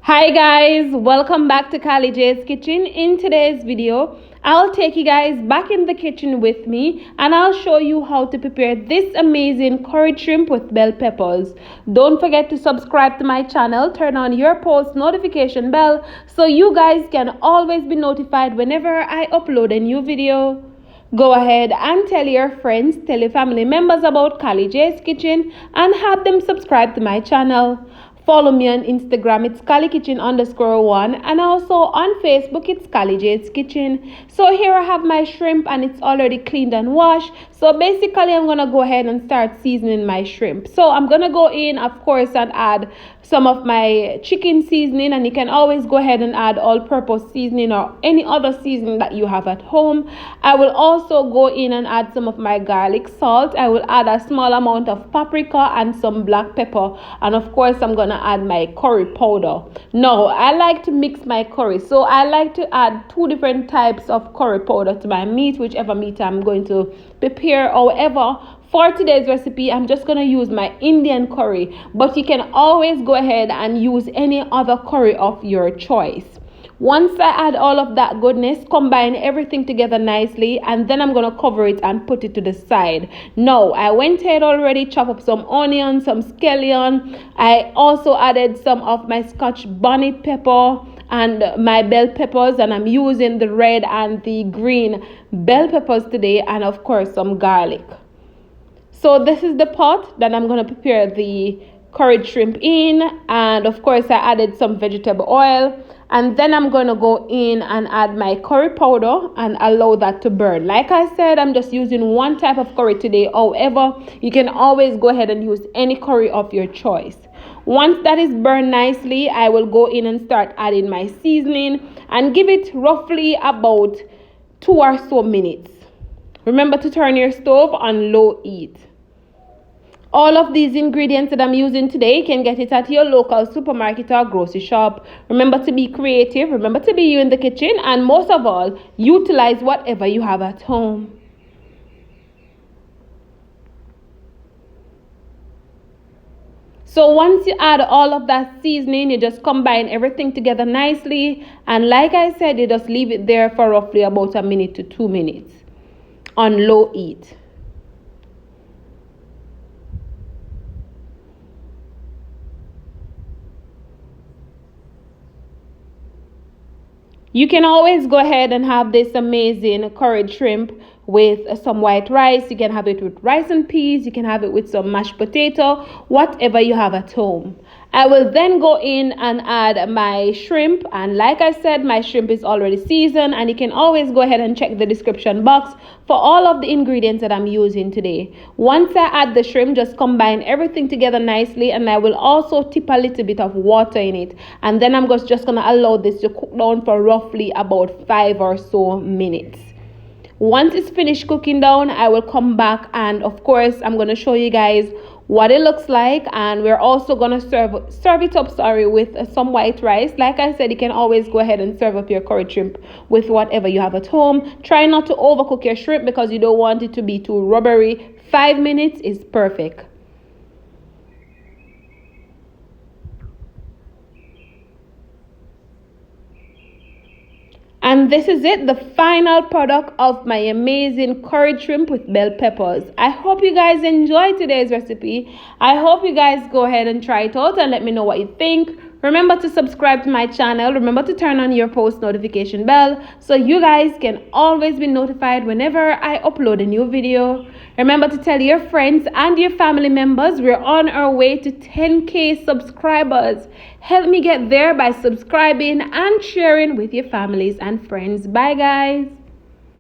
Hi guys, welcome back to Kylie J's Kitchen. In today's video, I'll take you guys back in the kitchen with me and I'll show you how to prepare this amazing curried shrimp with bell peppers. Don't forget to subscribe to my channel, turn on your post notification bell so you guys can always be notified whenever I upload a new video. Go ahead and tell your friends, tell your family members about Kylie J's Kitchen and have them subscribe to my channel. Follow me on Instagram, it's KylieKitchen_1, and also on Facebook, it's Kylie J's Kitchen. So here I have my shrimp and it's already cleaned and washed. So basically, I'm going to go ahead and start seasoning my shrimp. So I'm going to go in, of course, and add some of my chicken seasoning, and you can always go ahead and add all-purpose seasoning or any other seasoning that you have at home. I will also go in and add some of my garlic salt. I will add a small amount of paprika and some black pepper, and of course I'm gonna add my curry powder. Now I like to mix my curry, so I like to add 2 different types of curry powder to my meat, whichever meat I'm going to prepare. However, for today's recipe, I'm just going to use my Indian curry, but you can always go ahead and use any other curry of your choice. Once I add all of that goodness, combine everything together nicely, and then I'm going to cover it and put it to the side. Now, I went ahead already, chop up some onion, some scallion. I also added some of my Scotch bonnet pepper and my bell peppers, and I'm using the red and the green bell peppers today, and of course some garlic. So this is the pot that I'm going to prepare the curried shrimp in, and of course I added some vegetable oil, and then I'm going to go in and add my curry powder and allow that to burn. Like I said, I'm just using one type of curry today. However, you can always go ahead and use any curry of your choice. Once that is burned nicely, I will go in and start adding my seasoning and give it roughly about 2 or so minutes. Remember to turn your stove on low heat. All of these ingredients that I'm using today, you can get it at your local supermarket or grocery shop. Remember to be creative, remember to be you in the kitchen, and most of all, utilize whatever you have at home. So once you add all of that seasoning, you just combine everything together nicely, and like I said, you just leave it there for roughly about 1 minute to 2 minutes on low heat. You can always go ahead and have this amazing curried shrimp with some white rice. You can have it with rice and peas. You can have it with some mashed potato, whatever you have at home. I will then go in and add my shrimp, and like I said, my shrimp is already seasoned, and you can always go ahead and check the description box for all of the ingredients that I'm using today. Once I add the shrimp, just combine everything together nicely, and I will also tip a little bit of water in it, and then I'm just going to allow this to cook down for roughly about 5 or so minutes. Once it's finished cooking down, I will come back, and of course I'm going to show you guys what it looks like, and we're also going to serve it up with some white rice. Like I said, you can always go ahead and serve up your curried shrimp with whatever you have at home. Try not to overcook your shrimp because you don't want it to be too rubbery. 5 minutes is perfect. And this is it, the final product of my amazing curried shrimp with bell peppers. I hope you guys enjoyed today's recipe. I hope you guys go ahead and try it out and let me know what you think. Remember to subscribe to my channel. Remember to turn on your post notification bell so you guys can always be notified whenever I upload a new video. Remember to tell your friends and your family members we're on our way to 10K subscribers. Help me get there by subscribing and sharing with your families and friends. Bye guys.